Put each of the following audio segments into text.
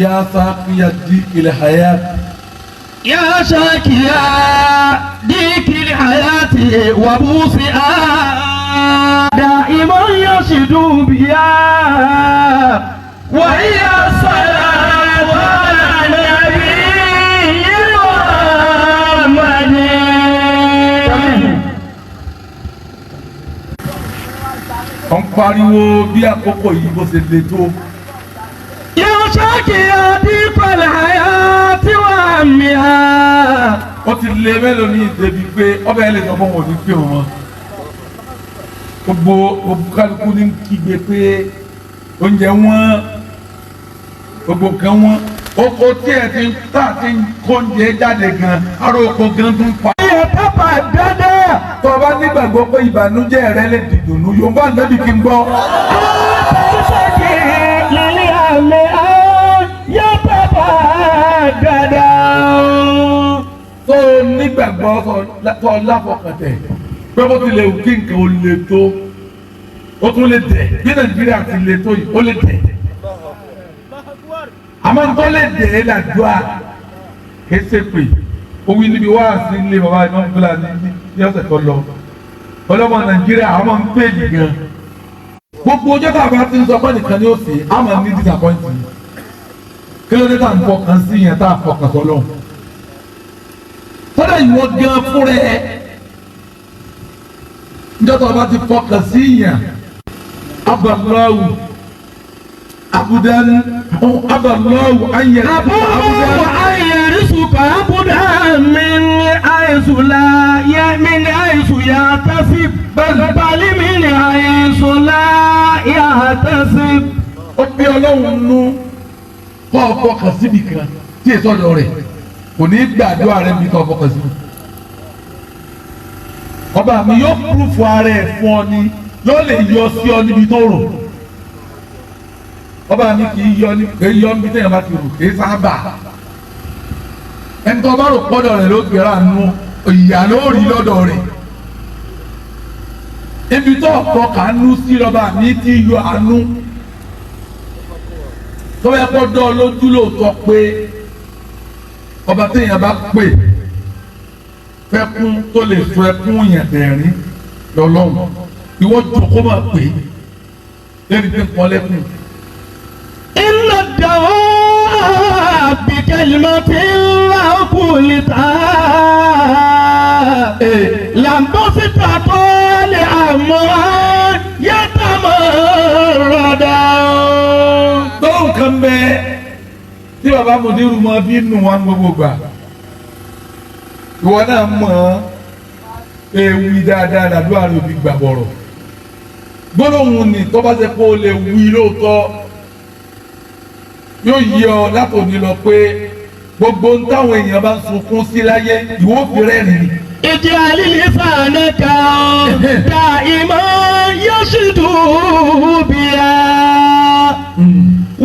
يا ساقي الديك الحياة يا شاكيا ديك الحياة وبوسئا دائما يشد بيا وهي الصلاة على النبي محمد. wọ́n pariwo bí àkókò yìí bó ṣe le tó. يا شاكيا ديك الحياة وأمها. wọ́n ti lé mélòó ní ìdẹ́bi pé ọbẹ̀ ẹ̀ lè sọ fún wọn ní pé wọn. gbogbo kálukú ní kígbe pé oúnjẹ wọn gbogbo kan wọn. oko tí ẹ ti tà ti ń kó oúnjẹ jáde gan aró oko gan tó ń pa. ẹ pápá dáadáa tó o bá nígbàgbọ́ pé ìbànújẹ́ rẹ lè dìdùnú yorùbá nàbì kí n gbọ́. lílé àmì yá pápá dáadáa. tó o nígbàgbọ́ tó o láfọkàntẹ̀ pé bó tilẹ̀ wù kí nǹkan ó le tó ó tún lè tẹ̀ bí nàìjíríà ti le tó yìí ó lè tẹ̀. àmọ́ tó lè dẹ̀ ẹ́ làdúrà kése pé owó níbi wá sí ilé bàbá ìmọ̀ fúlàní ní ọ̀sẹ̀ tó lọ ọlọ́mọ nàìjíríà àwọn máa ń pè yìí gan gbogbo ọjọ́ tá a bá ti ń sọ pé nìkan ni ó sì á máa ní disappointing kí ló dé tá à ń fọkàn sí yẹn tá a fọkàn sọ lọ́hùn tọ́lá ìwọ gan fúnra ẹ níjọ́ tó o bá ti fọkàn sí yẹn abàláwù abudan abàláwù ayẹ يرزق عبدا من حيث لا من حيث يحتسب بل من حيث لا يحتسب. ó bí ọlọ́run nú kọ́ ọ fọkàn síbi kan tí èso ọ̀dọ̀ rẹ̀ kò ní gbàdúrà rẹ̀ mi kọ́ ọ fọkàn síbi. ọba mi yóò púrúfù ara ẹ̀ fún ọ ni yóò lè yọ sí ọ níbi tó rò. ọba mi kì í yọ níbi téèyàn bá ti rò kì í sábà. ẹni tó bá rò pọ́dọ̀ rẹ̀ ló gbéra nù ìyá ló rí lọ́dọ̀ rẹ̀. ibi tó ọ̀pọ̀ kàánú sí lọ́ba mi ti yọ àánú. tó bá yẹ kó dọ́ lójú lóòótọ́ pé ọba téèyàn bá pè fẹ́kún tó lè sọ ẹkún yẹn dẹ̀rín lọ́lọ́run ìwọ jòkó máa pè é lẹ́ni tí ń pọ́n lẹ́kún. إن الدواء بكلمة الله قلتها لم تستطع لأمر يتمردا. lọ́rùn kan bẹ́ẹ̀ tí bàbá mòdìrú máa bí nù wọn gbogbo gbà ìwọ náà mọ̀ ewu dáadáa làdúrà rẹ̀ òbí gbà bọ̀rọ̀ gbólóhùn ni tó bá ṣe pé o lè wí lóòótọ́ yóò yí ọ látòní lọ pé gbogbo ń táwọn èèyàn bá ń sunkún sí láyé ìwọ fi rẹ́rìn ni. اجعل لسانك دائما يشد بها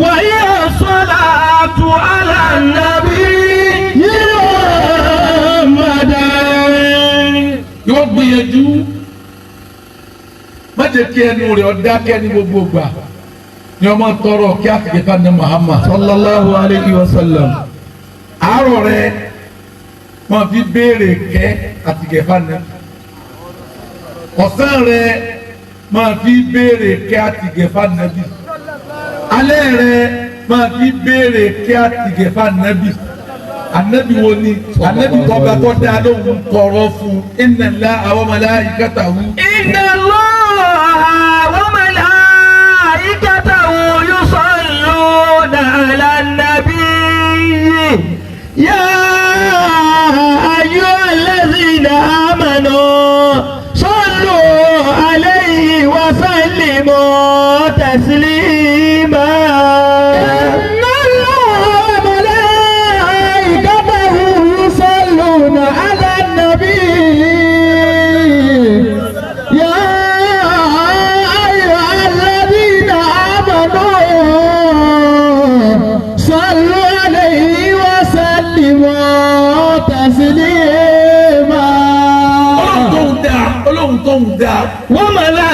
وهي الصلاة على النبي محمد. yóò gbìyànjú má jẹ́ kí ẹnu rẹ̀ ọ̀dákẹ́ ní gbogbo gbà ni ọmọ tọrọ kí a kìí ká ní Muhammad sallallahu alayhi wa sallam. àárọ̀ rẹ̀ wọ́n fi béèrè kẹ́ àti kẹfà náà ọ̀sán rẹ̀ máa fi béèrè kẹ́ àti kẹfà nábì alẹ́ rẹ̀ máa fi béèrè kẹ́ àti kẹfà nábì anabi wo ni anabi tọba tó dá lóhùn tọrọ fún inna Allaha wa malaikatahu. inna Allaha wa malaikatahu yusalluna ala nabiyyi ya ayyuhallazina amanu sallu alayhi wa sallimu taslima.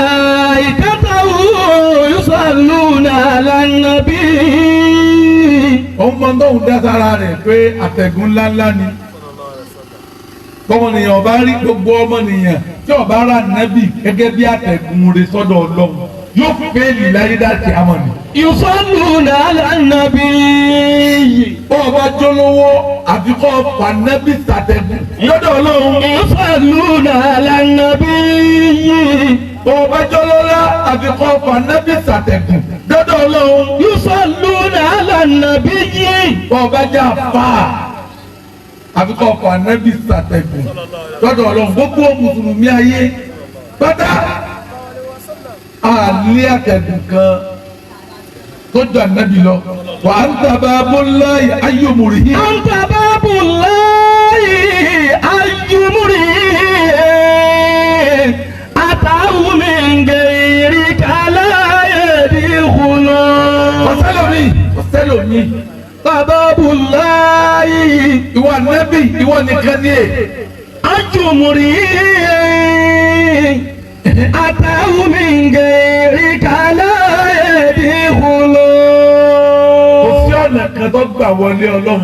وملائكته يصلون على النبي òun máa ń tóun dá sára rẹ̀ pé àtẹ̀gùn ńláńlá ni ọmọnìyàn ọba rí gbogbo ọmọnìyàn tí ọba rà nábì gẹ́gẹ́ bí àtẹ̀gùn rẹ̀ sọ́dọ̀ Ọlọ́run yóò fẹ́ẹ̀lì láyé dáàtì amọ̀nì. yusalluna ala nabiyyi. bọ́ọ̀bá jólówó àfikọ́ fanabi sàtẹ̀gùn lọ́dọ̀ Ọlọ́run. yusalluna ala nabiyyi. bọ́ọ̀bá jólówó àfikọ́ fanabi sàtẹ̀gùn lọ́dọ̀ Ọlọ́run. yusalluna ala nabiyyi. bọ́ọ̀bá jà fà àfikọ́ fanabi sàtẹ̀gùn lọ́dọ̀ Ọlọ́run. gbogbo mùsùlùmí ayé pátá àlẹ́ àtẹ̀gùn kan tó jọ ànábì lọ. wà á ń tàbá bọ́láyì ayọ̀mùrì. à ń tàbá bọ́láyì ayọ̀mùrì. àtàwọn mẹ́ngẹ̀rì kálá ẹ̀dí kùnà. ọ̀sẹ́lòmí. tàbá bọ́láyì. ìwọ ànábì ìwọ nìkan ni è. ayọ̀mùrì. àtàwọn mẹ́ngẹ̀rì kálá ẹ̀dí kùnà. ọ̀nà kan tó gbà wọlé Ọlọ́run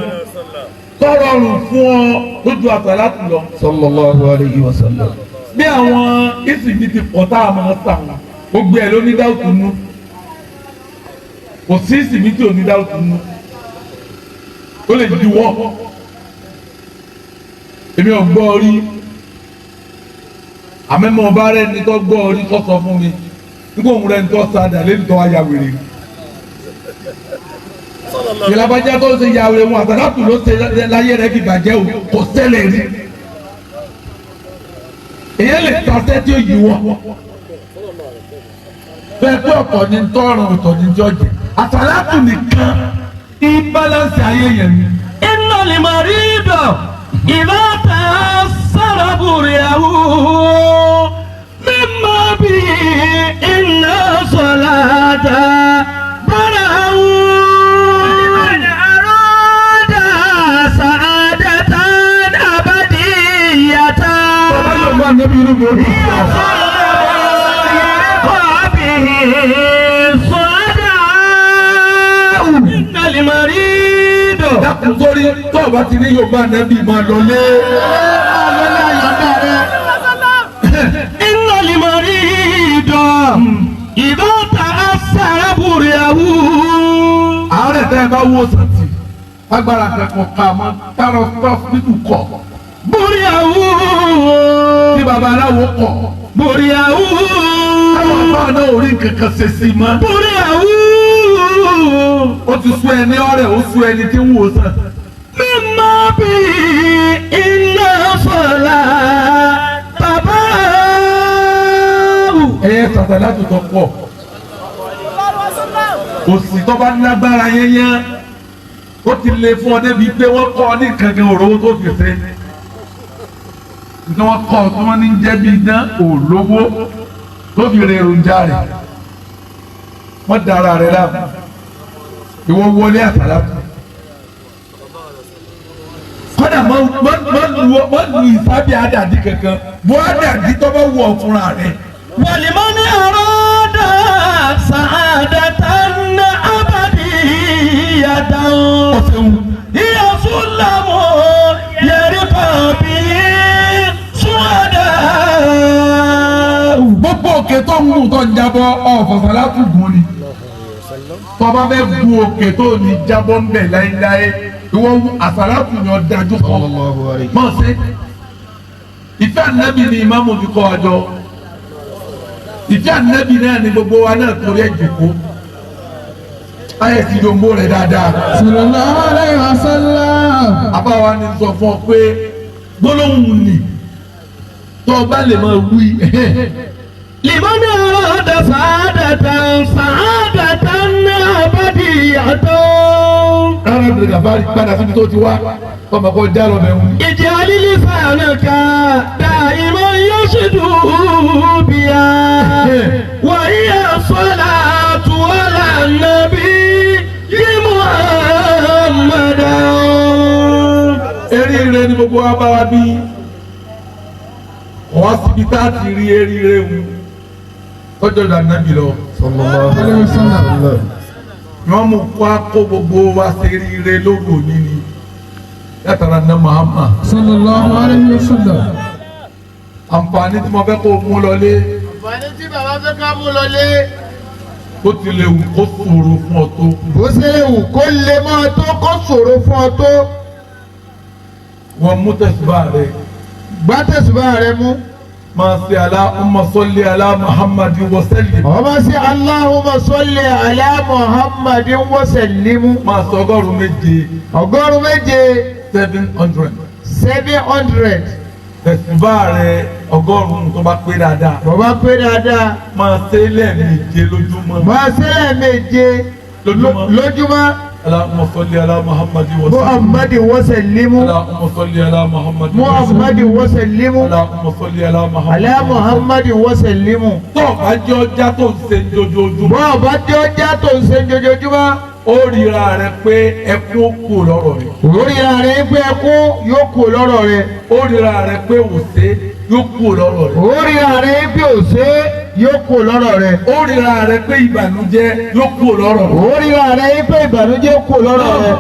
tó rọrùn fún ọ lójú àsàlátù lọ. sallallahu alayhi wa sallam. bí àwọn ìsìnkú ti pọ̀ tá a máa sàn gbogbo ẹ̀ ló ní dáùtù nú kò sí ìsìnkú tí ò ní dáùtù nú ó lè di wọ́ èmi ò gbọ́ orí àmẹ́mọ́ ọba rẹ̀ ní tó gbọ́ orí tó sọ fún mi nígbà òun rẹ̀ ní tó sadà lẹ́nu tó wáyà wèrè ìlàbàjá tó ṣe yàwé wọn àtàlátù ló ṣe láyé rẹ̀ fi bàjẹ́ o kò ṣẹlẹ̀ rí èyí lè tasẹ́ tí ó yí wọn bẹ́ẹ̀ pé ọ̀tọ̀ ni tọ́rùn ọ̀tọ̀ ni jọ́jẹ̀ àtàlátù nìkan ní bálánsì ayé yẹn ni. iná lè máa rí dọ̀ ìlà tà sára bùrì àwù mímọ́ bí iná sọ̀lá dá bára àwù. Nabi ni mo di dákun sórí tó o bá ti ní Yorùbá Nabi máa lọ lé àyọ̀dá rẹ̀. iná lè máa rí ìdọ̀ ìdọ́ta sára bùrì àwù. àárẹ̀ tẹ́ ẹ bá wó sàtì agbára kẹ́kọ̀ọ́ ká mọ́ tààrọ̀ sọ́ọ̀fù kọ̀. bùrì àwù. tí babaláwo kọ̀. bùrì àwù. àwọn ọba náà ò rí kankan ṣe sí mọ́. bùrì àwù. ó ti sún ẹni ọ̀rẹ́ ó sún ẹni tí ń wò sàn. mímọ́ bí iná sọ̀la bàbá. ẹyẹ sàtàlátù tó pọ̀ òsì tó bá lágbára yẹnyẹn ó ti lè fún ọ débi pé wọ́n kọ́ ọ ní kankan òróró tó fi ṣe ní wọ́n kọ́ ọ tí wọ́n ní jẹ́ bí iná òlówó tó fi rè èròjà rẹ̀ wọ́n dára rẹ̀ láàbù ìwọ wọlé àtàlátù kọ́dà mọ́ lu ìsábì àdàdì kankan bọ́ àdàdì tó bá wù ọ́ fúnra rẹ̀. ولمن أراد سعادة أبدية هي سلم يرقى به سعداء. gbogbo òkè tó ń mú tó ń jábọ́ ọ̀fọ̀fọ̀ látùgùn ni tọ́ba fẹ́ gun òkè tó ní jábọ́ ń bẹ̀ láéláé ìwọ àsàlátù ni ọ dájú kọ́ mọ̀ sí ìfẹ́ ànábì ni ìmáàmù fi kọ́ ọjọ́ ìfẹ́ ànábì náà ni gbogbo wa náà torí ẹ̀ jòkó ayé ti dòmbó rẹ̀ dáadáa. sallallahu alaihi wasallam. àbáwa ni sọ fún ọ pé gbólóhùn ni tó o bá lè máa wí. لمن أراد سعادة أبدية. rárá bèrè gàfárì padà síbi tó ti wá ọmọ kò já lọ bẹ̀rù. اجعل لسانك دائما يشد بها وهي الصلاة على النبي محمد. eríire ni gbogbo wa bá wa bí wọ́n síbi tá a ti rí eríire wù tọ́jọ́ ìdá nàbì lọ. wọ́n mú kó gbogbo wa ṣe rire lóru òní ni látara ní Muhammad sallallahu alayhi wa sallam. àǹfààní tí mo fẹ́ kó mú lọlé àǹfààní tí bàbá fẹ́ ká mú lọlé. ó ti lè wù kó ṣòro fún ọ tó bó ṣe lè wù kó lè máa tó kó ṣòro fún ọ tó. wọ́n mú tẹ̀síbá rẹ̀ gbá tẹ̀síbá rẹ mú. máa ṣe Allahumma salli ala Muhammadin wa sallim ọmọ sí Allahumma salli ala Muhammadin wa sallimu. máa sọ ọgọ́rùn-ún méje ọgọ́rùn-ún méje 700 700. tẹ̀síbá rẹ̀ ọgọ́rùn-ún tó bá pé dáadáa bàbá pé dáadáa. máa ṣe lẹ́ẹ̀méje lójúmọ́ máa ṣẹlẹ̀ méje lójúmọ́. Allahumma salli ala Muhammadin wa sallim Muhammadin wa sallimu. Allahumma salli ala Muhammadin wa sallim Muhammadin wa sallimu. Allahumma salli ala ala Muhammadin wa sallimu. tó bá jẹ́ ọjà tó ń ṣe jojoojúmọ́ bọ́ ọba tí ó já tó ń ṣe jojoojúmọ́. ó ríra rẹ̀ pé ẹkún ó kú lọ́rọ̀ rẹ̀ oríra rẹ̀ pé ẹkún yóò kú lọ́rọ̀ rẹ̀. ó ríra rẹ̀ pé òṣè yóò kú lọ́rọ̀ rẹ̀ oríra rẹ̀ pé òṣè yóò kú lọ́rọ̀ rẹ̀. ó ríra rẹ̀ pé ìbànújẹ́ yóò kú lọ́rọ̀ rẹ̀. oríra rẹ̀ pé ìbànújẹ́ kú lọ́rọ̀ rẹ̀.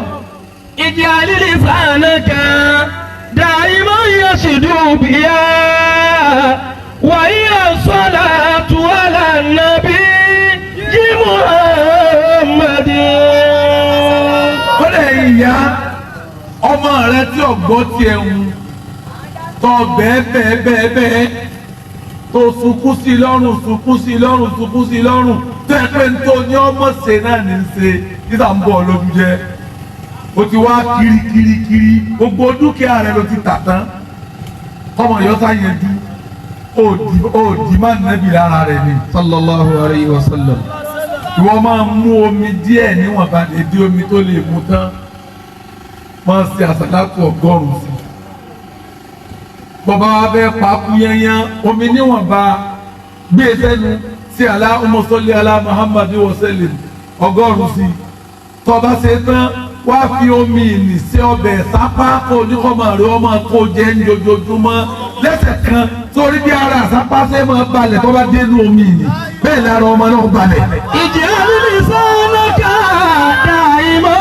اجعل لسانك دائما يشدو بها وهي الصلاة على النبي محمد. kọ́lẹ̀ ìyá ọmọ rẹ tí ọ̀gbọ́ tiẹ̀ ń tọ́ bẹ́ẹ̀ tó sunkún sí lọ́rùn sunkún sí lọ́rùn tẹ́ pé tó ní ọmọ ṣe náà ní ṣe nígbà ń bọ̀ lójú jẹ́ o ti wá kiri gbogbo dúkìá rẹ ló ti tà tán ọmọ yọta yẹn dú òdì má nẹ́bí lára rẹ ni sallallahu alayhi wa sallam. ìwọ máa mú omi díẹ̀ níwọ̀nba èdè omi tó lè mú tán máa ṣe àsàlátù ọgọ́rùn-ún sí bọ́bá wa fẹ́ pàákú yẹnyẹn omi níwọ̀nba gbé sẹ́nu sí Allahumma salli ala Muhammadin wa sallim ọgọ́rùn-ún sí tọ́ba ṣe tán wá fi omi ìnì sí ọbẹ̀ sápá kó oníkọ́mọ rẹ ọmọ kó jẹ́ ń jojoojúmọ́ lẹ́sẹ̀ kan torí bí ara àsápá ṣe máa balẹ̀ tó bá dénú omi ìnì bẹ́ẹ̀ lára ọmọ náà balẹ̀. اجعل لسانك دائما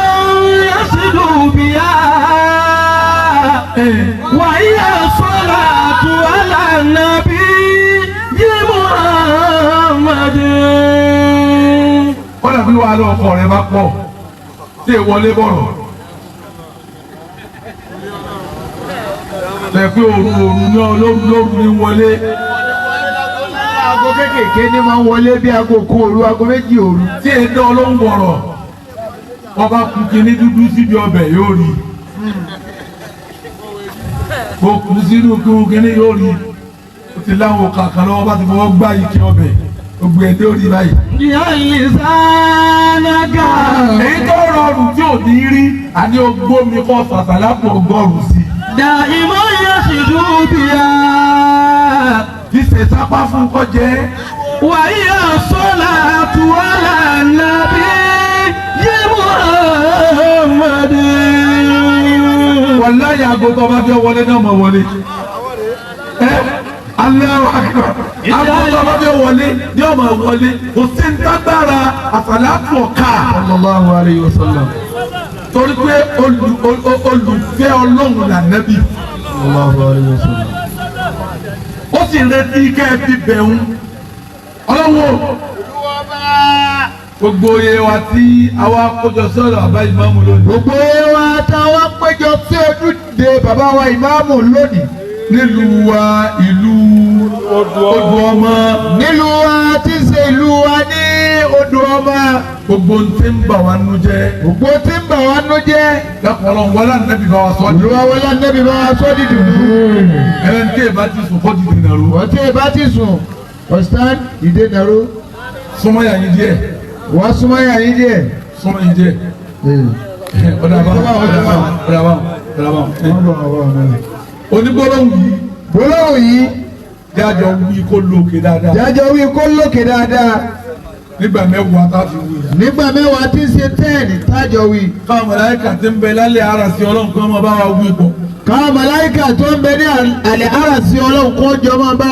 يشدو بها وهي الصلاة على النبي محمد. kọ́lá bí wàá lọ ọkọ rẹ bá pọ̀ tí ì wọlé bọ̀rọ̀ lẹ pé òru ní olóòrùn ní wọlé aago kékèké ní máa ń wọlé bí aago kú òru aago méjì òru. tí ì dán olóhùn bọ̀rọ̀ ọba kù kíní dúdú síbi ọbẹ̀ yóò rí kò kù sínú kíní yóò rí ó ti láwọn kàkà lọ́wọ́ bá ti fọwọ́ gbá ike ọbẹ̀ gbogbo ẹ̀ dé orí báyìí. اجعل لسانك èyí tó rọrùn tí ò ní rí àní ogbómi kọ́ sàṣàlápò ọgọ́rùn-ún sí دائما يشدو بها i ṣe sápá fún kọjẹ́ وهي الصلاة على النبي محمد. wàláyé aago tó bá fẹ́ wọlé náà mọ̀ wọlé Allahu Akbar aago tó bá fẹ́ wọlé ní ọmọ wọlé kò sí ní tágbára àṣàlápò ọ̀ka sallallahu alayhi wa sallam. torí pé olùfẹ́ ọlọ́run là nẹ́bí sallallahu alayhi wa sallam. ó sì retí kẹ́ ẹ fi bẹ̀rù ọlọ́wọ́ gbogbo iye wa tí àwa kójọ sọ̀rọ̀ àbá ìmáàmù lónìí. gbogbo wa táwọn péjọ sí ojúde bàbá wa ìmáàmù lónìí. nílùú wa ìlú odò ọmọ nílùú wa tí ń ṣe ìlú wa ní odò ọmọ. gbogbo ń tí ń bà wá nú jẹ́ gbogbo tí ń bà wá nú jẹ́. lápọ̀lọ́ wọlé ànábì bá wa sọ ọ́ olúwa wọlé nẹ́bí bá wa sọ́ dídùn. ẹ̀rẹ́ ní tí èèbá ti sùn kọ́ dídì nàró wọ́n tí ì bá ti sùn ọ̀sán ìdè nàró. súnmọ́ yà yín díẹ̀ wọ́n súnmọ́ yà yín díẹ̀. súnmọ́ yín díẹ̀ ọ̀dà bá onígbọ́lọ́hùn yìí gbólóhùn yìí jájọ wí kó lókè dáadáa jájọ wí kó lókè dáadáa. nígbà mẹ́wàá tá a fi wí. nígbà mẹ́wàá tí ń ṣe tẹ́ẹ̀nì tájọ wí. káwọn màláíkà tí ń bẹ lálẹ́ ara sí ọlọ́run kí wọ́n máa bá wa wí pọ̀. káwọn màláíkà tó ń bẹ ní àlẹ́ àràsí ọlọ́run kó jọ máa bá